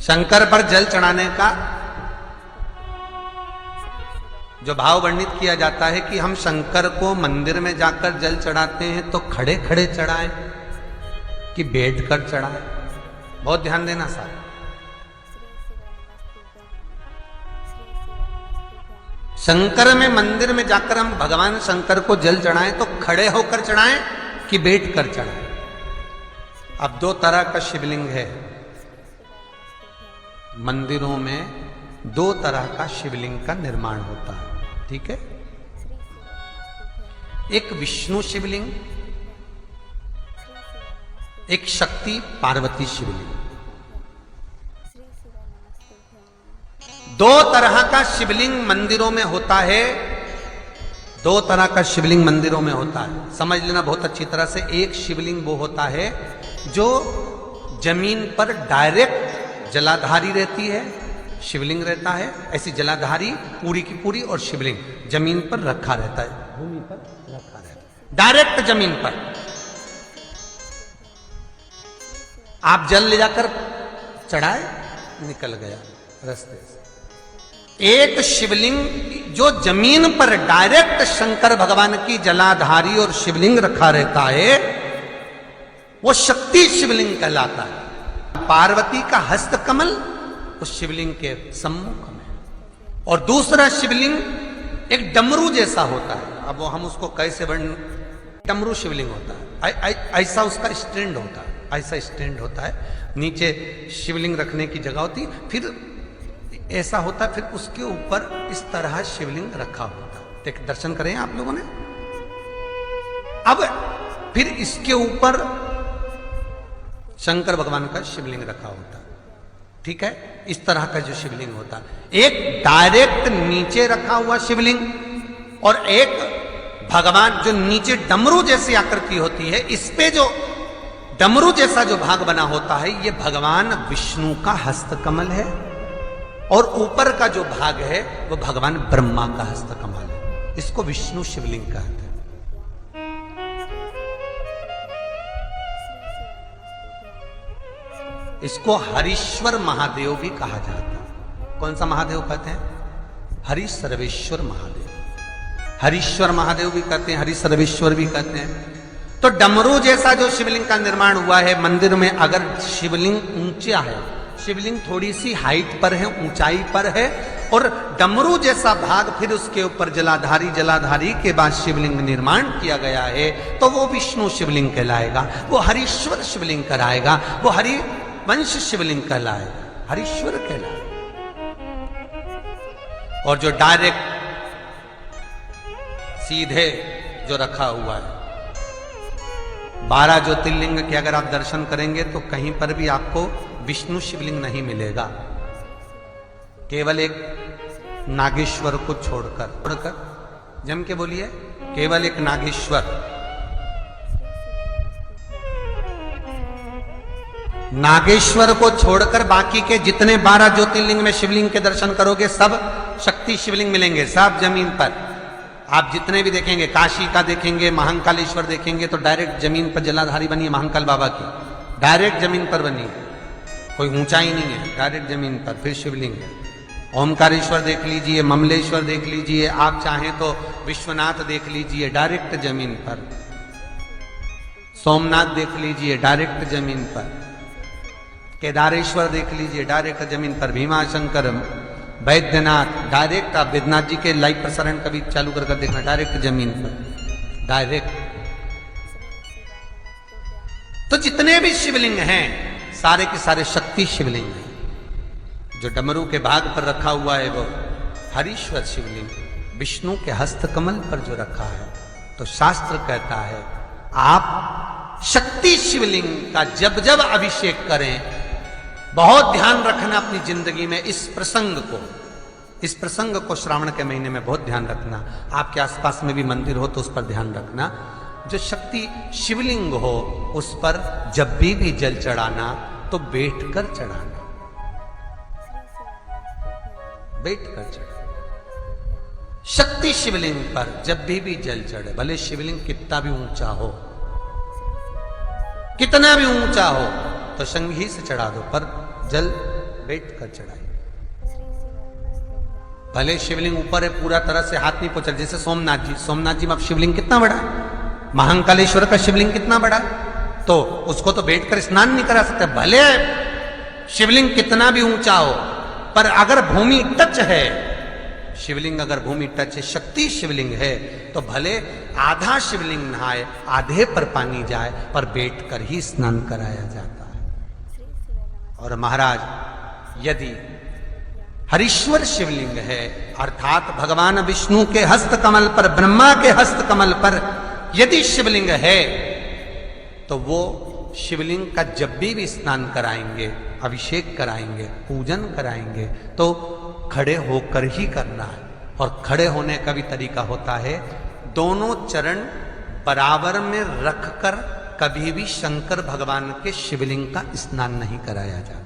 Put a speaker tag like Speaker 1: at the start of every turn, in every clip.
Speaker 1: शंकर पर जल चढ़ाने का जो भाव वर्णित किया जाता है कि हम शंकर को मंदिर में जाकर जल चढ़ाते हैं तो खड़े खड़े चढ़ाएं कि बैठकर चढ़ाएं। बहुत ध्यान देना साहब। शंकर में मंदिर में जाकर हम भगवान शंकर को जल चढ़ाएं तो खड़े होकर चढ़ाएं कि बैठकर चढ़ाएं। अब दो तरह का शिवलिंग है मंदिरों में, दो तरह का शिवलिंग का निर्माण होता है, ठीक है। एक विष्णु शिवलिंग, एक शक्ति पार्वती शिवलिंग। दो तरह का शिवलिंग मंदिरों में होता है, दो तरह का शिवलिंग मंदिरों में होता है। समझ लेना बहुत अच्छी तरह से। एक शिवलिंग वो होता है जो जमीन पर डायरेक्ट जलाधारी रहती है, शिवलिंग रहता है, ऐसी जलाधारी पूरी की पूरी, और शिवलिंग जमीन पर रखा रहता है, भूमि पर रखा रहता है, डायरेक्ट जमीन पर। आप जल ले जाकर चढ़ाए, निकल गया रास्ते से। एक शिवलिंग जो जमीन पर डायरेक्ट शंकर भगवान की जलाधारी और शिवलिंग रखा रहता है, वो शक्ति शिवलिंग कहलाता है। पार्वती का हस्त कमल उस शिवलिंग के सम्मुख में, और दूसरा शिवलिंग एक डमरू जैसा होता है। अब वो हम उसको कैसे वर्ण, डमरू शिवलिंग होता है, ऐसा उसका स्टैंड होता है, ऐसा स्टैंड होता है, नीचे शिवलिंग रखने की जगह होती, फिर ऐसा होता है, फिर उसके ऊपर इस तरह शिवलिंग रखा होता है। एक दर्शन करें आप लोगों ने। अब फिर इसके ऊपर शंकर भगवान का शिवलिंग रखा होता है, ठीक है। इस तरह का जो शिवलिंग होता है, एक डायरेक्ट नीचे रखा हुआ शिवलिंग, और एक भगवान जो नीचे डमरू जैसी आकृति होती है, इस पे जो डमरू जैसा जो भाग बना होता है, ये भगवान विष्णु का हस्तकमल है, और ऊपर का जो भाग है वो भगवान ब्रह्मा का हस्तकमल है। इसको विष्णु शिवलिंग कहते हैं। इसको हरीश्वर महादेव भी कहा जाता है। कौन सा महादेव कहते हैं? हरि सर्वेश्वर महादेव। हरीश्वर महादेव भी कहते हैं, हरि सर्वेश्वर भी कहते हैं। तो डमरू जैसा जो शिवलिंग का निर्माण हुआ है मंदिर में, अगर शिवलिंग ऊंचा है, शिवलिंग थोड़ी सी हाइट पर है, ऊंचाई पर है, और डमरू जैसा भाग फिर उसके ऊपर जलाधारी के बाद शिवलिंग निर्माण किया गया है, तो वो विष्णु शिवलिंग कहलाएगा, वो हरीश्वर शिवलिंग कहलाएगा, वो हरि वंश शिवलिंग कहलाएगा, हरीश्वर कहलाएगा। और जो डायरेक्ट सीधे जो रखा हुआ है, 12 ज्योतिर्लिंग के अगर आप दर्शन करेंगे तो कहीं पर भी आपको विष्णु शिवलिंग नहीं मिलेगा, केवल एक नागेश्वर को छोड़कर जम के बोलिए, केवल एक नागेश्वर, नागेश्वर को छोड़कर बाकी के जितने 12 ज्योतिर्लिंग में शिवलिंग के दर्शन करोगे सब शक्ति शिवलिंग मिलेंगे, सब जमीन पर। आप जितने भी देखेंगे, काशी का देखेंगे, महाकालेश्वर देखेंगे, तो डायरेक्ट जमीन पर जलाधारी बनी है महाकाल बाबा की, डायरेक्ट जमीन पर बनी है, कोई ऊंचाई नहीं है, डायरेक्ट जमीन पर, फिर शिवलिंग है। ओमकारेश्वर देख लीजिए, ममलेश्वर देख लीजिए, आप चाहें तो विश्वनाथ देख लीजिए, डायरेक्ट जमीन पर। सोमनाथ देख लीजिए, डायरेक्ट जमीन पर। केदारेश्वर देख लीजिए, डायरेक्ट जमीन पर। भीमाशंकर, वैद्यनाथ, डायरेक्ट। आप वैद्यनाथ जी के लाइव प्रसारण कभी चालू कर देखना, डायरेक्ट जमीन पर, डायरेक्ट। तो जितने भी शिवलिंग हैं सारे के सारे शक्ति शिवलिंग हैं। जो डमरू के भाग पर रखा हुआ है वो हरीश्वर शिवलिंग, विष्णु के हस्तकमल पर जो रखा है, तो शास्त्र कहता है आप शक्ति शिवलिंग का जब जब अभिषेक करें, बहुत ध्यान रखना अपनी जिंदगी में इस प्रसंग को श्रावण के महीने में बहुत ध्यान रखना। आपके आसपास में भी मंदिर हो तो उस पर ध्यान रखना। जो शक्ति शिवलिंग हो उस पर जब भी जल चढ़ाना तो बैठकर चढ़ाना, बैठकर चढ़ाना। शक्ति शिवलिंग पर जब भी जल चढ़े, भले शिवलिंग कितना भी ऊंचा हो, कितना भी ऊंचा हो, तो संघी से चढ़ा दो, पर जल बैठ कर चढ़ाइए। भले शिवलिंग ऊपर है, पूरा तरह से हाथ नहीं पहुंचा, जैसे सोमनाथ जी में अब शिवलिंग कितना बड़ा है, महाकालेश्वर का शिवलिंग कितना बड़ा है, तो उसको तो बैठकर स्नान नहीं करा सकते। भले शिवलिंग कितना भी ऊंचा हो, पर अगर भूमि टच है, शिवलिंग अगर भूमि टच है, शक्ति शिवलिंग है, तो भले आधा शिवलिंग नहाए, आधे पर पानी जाए, पर बैठकर ही स्नान कराया जाता है। और महाराज यदि हरीश्वर शिवलिंग है, अर्थात भगवान विष्णु के हस्त कमल पर, ब्रह्मा के हस्त कमल पर यदि शिवलिंग है, तो वो शिवलिंग का जब भी स्नान कराएंगे, अभिषेक कराएंगे, पूजन कराएंगे, तो खड़े होकर ही करना है। और खड़े होने का भी तरीका होता है, दोनों चरण बराबर में रखकर कभी भी शंकर भगवान के शिवलिंग का स्नान नहीं कराया जाता।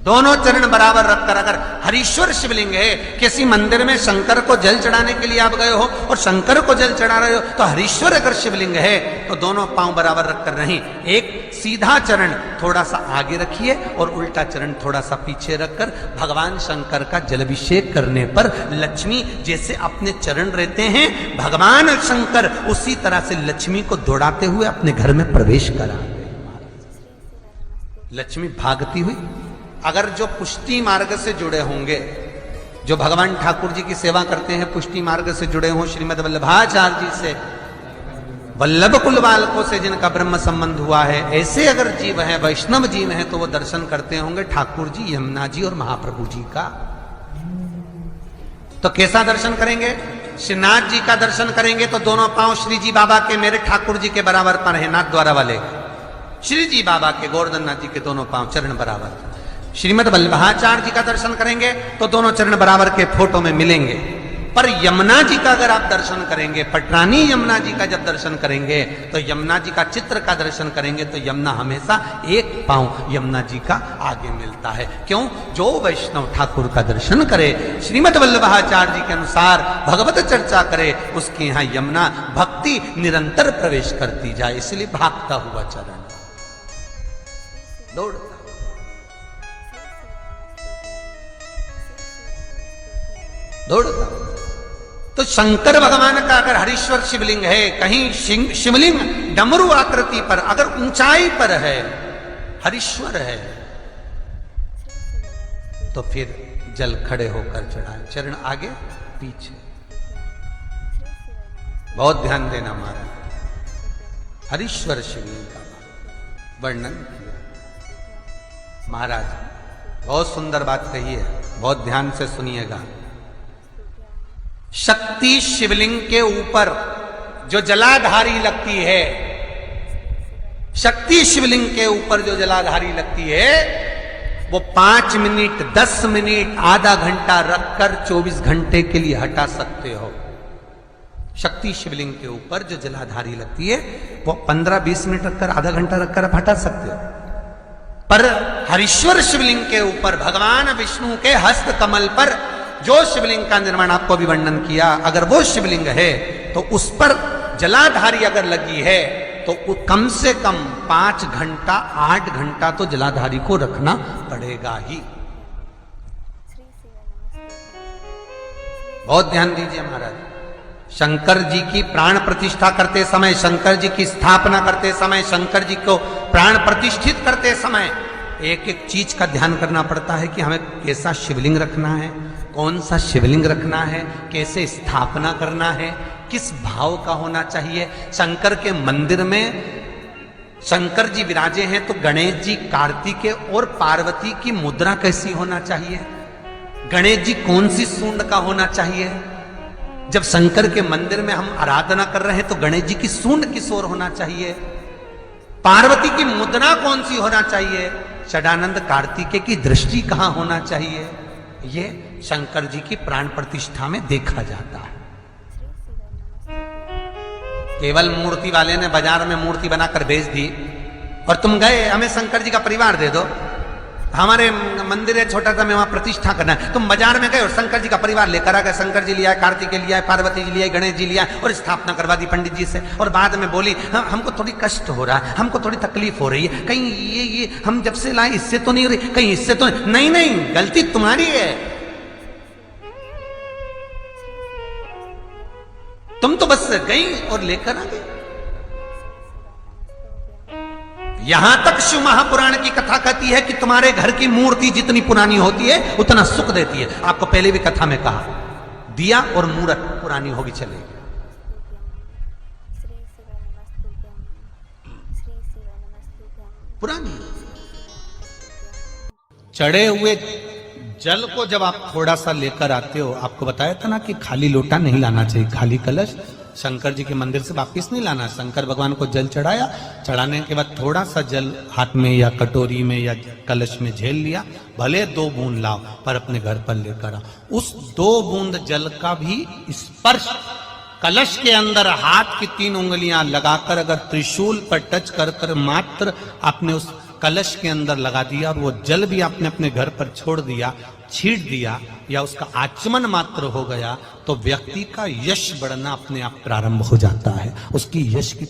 Speaker 1: दोनों चरण बराबर रखकर, अगर हरीश्वर शिवलिंग है, किसी मंदिर में शंकर को जल चढ़ाने के लिए आप गए हो और शंकर को जल चढ़ा रहे हो, तो हरीश्वर अगर शिवलिंग है तो दोनों पांव बराबर रखकर नहीं, एक सीधा चरण थोड़ा सा आगे रखिए और उल्टा चरण थोड़ा सा पीछे रखकर भगवान शंकर का जलाभिषेक करने पर लक्ष्मी जैसे अपने चरण रहते हैं, भगवान शंकर उसी तरह से लक्ष्मी को दौड़ाते हुए अपने घर में प्रवेश कराते। लक्ष्मी भागती हुई, अगर जो पुष्टि मार्ग से जुड़े होंगे, जो भगवान ठाकुर जी की सेवा करते हैं, पुष्टि मार्ग से जुड़े हों, श्रीमद वल्लभाचार्य जी से, वल्लभ कुल बालकों से जिनका ब्रह्म संबंध हुआ है, ऐसे अगर जीव हैं, वैष्णव जीव हैं, तो वो दर्शन करते होंगे ठाकुर जी, यमुना जी और महाप्रभु जी का। तो कैसा दर्शन करेंगे? श्रीनाथ जी का दर्शन करेंगे तो दोनों पांव श्री जी बाबा के, मेरे ठाकुर जी के बराबर पर है, नाथ द्वारा वाले श्री जी बाबा के, गोवर्धन नाथ जी के दोनों पांव चरण बराबर। श्रीमद वल्लभाचार्य जी का दर्शन करेंगे तो दोनों चरण बराबर के फोटो में मिलेंगे। पर यमुना जी का अगर आप दर्शन करेंगे, पटरानी यमुना जी का जब दर्शन करेंगे, तो यमुना जी का चित्र का दर्शन करेंगे, तो यमुना हमेशा एक पांव यमुना जी का आगे मिलता है। क्यों? जो वैष्णव ठाकुर का दर्शन करे, श्रीमद वल्लभाचार्य जी के अनुसार भगवत चर्चा करे, उसके यहाँ यमुना भक्ति निरंतर प्रवेश करती जाए, इसलिए भागता हुआ चरण, दौड़ता। दौड़ता। तो शंकर भगवान का अगर हरीश्वर शिवलिंग है, कहीं शिवलिंग डमरू आकृति पर, अगर ऊंचाई पर है, हरीश्वर है, तो फिर जल खड़े होकर चढ़ाए, चरण आगे पीछे। बहुत ध्यान देना महाराज। हरीश्वर शिवलिंग का वर्णन किया महाराज, बहुत सुंदर बात कही है, बहुत ध्यान से सुनिएगा। शक्ति शिवलिंग के ऊपर जो जलाधारी लगती है, शक्ति शिवलिंग के ऊपर जो जलाधारी लगती है, वो 5 मिनट, 10 मिनट, आधा घंटा रखकर 24 घंटे के लिए हटा सकते हो। शक्ति शिवलिंग के ऊपर जो जलाधारी लगती है, वो 15-20 मिनट रखकर, आधा घंटा रखकर आप हटा सकते हो। पर हरीश्वर शिवलिंग के ऊपर भगवान विष्णु के हस्त कमल पर जो शिवलिंग का निर्माण आपको भी वर्णन किया, अगर वो शिवलिंग है तो उस पर जलाधारी अगर लगी है, तो कम से कम 5 घंटा, 8 घंटा तो जलाधारी को रखना पड़ेगा ही। बहुत ध्यान दीजिए महाराज। शंकर जी की प्राण प्रतिष्ठा करते समय, शंकर जी की स्थापना करते समय, शंकर जी को प्राण प्रतिष्ठित करते समय एक एक चीज का ध्यान करना पड़ता है कि हमें कैसा शिवलिंग रखना है, कौन सा शिवलिंग रखना है, कैसे स्थापना करना है, किस भाव का होना चाहिए। शंकर के मंदिर में शंकर जी विराजे हैं, तो गणेश जी, कार्तिकेय और पार्वती की मुद्रा कैसी होना चाहिए, गणेश जी कौन सी सूंड का होना चाहिए। जब शंकर के मंदिर में हम आराधना कर रहे हैं तो गणेश जी की सूंड किस ओर होना चाहिए, पार्वती की मुद्रा कौन सी होना चाहिए, षडानंद कार्तिकेय की दृष्टि कहां होना चाहिए, ये शंकर जी की प्राण प्रतिष्ठा में देखा जाता है। केवल मूर्ति वाले ने बाजार में मूर्ति बनाकर बेच दी और तुम गए हमें शंकर जी का परिवार दे दो, हमारे मंदिर है छोटा सा, मैं वहां प्रतिष्ठा करना है। तुम बाजार में गए और शंकर जी का परिवार लेकर आ गए, शंकर जी लिया, कार्तिकेय लिया, पार्वती जी लिया, गणेश जी लिया और स्थापना करवा दी पंडित जी से। और बाद में बोली हमको थोड़ी कष्ट हो रहा है, हमको थोड़ी तकलीफ हो रही है, कहीं ये हम जब से लाए इससे तो नहीं हो रही, कहीं इससे तो नहीं। नहीं, गलती तुम्हारी है। तुम तो बस गई और लेकर आ गई। यहां तक शिव महापुराण की कथा कहती है कि तुम्हारे घर की मूर्ति जितनी पुरानी होती है उतना सुख देती है। आपको पहले भी कथा में कहा, दिया और मूर्त पुरानी होगी चलेगी। पुरानी चढ़े हुए जल को जब आप थोड़ा सा लेकर आते हो, आपको बताया था ना कि खाली लोटा नहीं लाना चाहिए, खाली कलश शंकर जी के मंदिर से वापिस नहीं लाना। शंकर भगवान को जल चढ़ाया, चढ़ाने के बाद थोड़ा सा जल हाथ में या कटोरी में या कलश में झेल लिया, भले 2 बूंद लाओ पर अपने घर पर लेकर आओ। उस 2 बूंद जल का भी स्पर्श कलश के अंदर हाथ की 3 उंगलियां लगाकर अगर त्रिशूल पर टच कर कर मात्र आपने उस कलश के अंदर लगा दिया और वो जल भी आपने अपने घर पर छोड़ दिया, छीट दिया या उसका आचमन मात्र हो गया, तो व्यक्ति का यश बढ़ना अपने आप प्रारंभ हो जाता है। उसकी यश की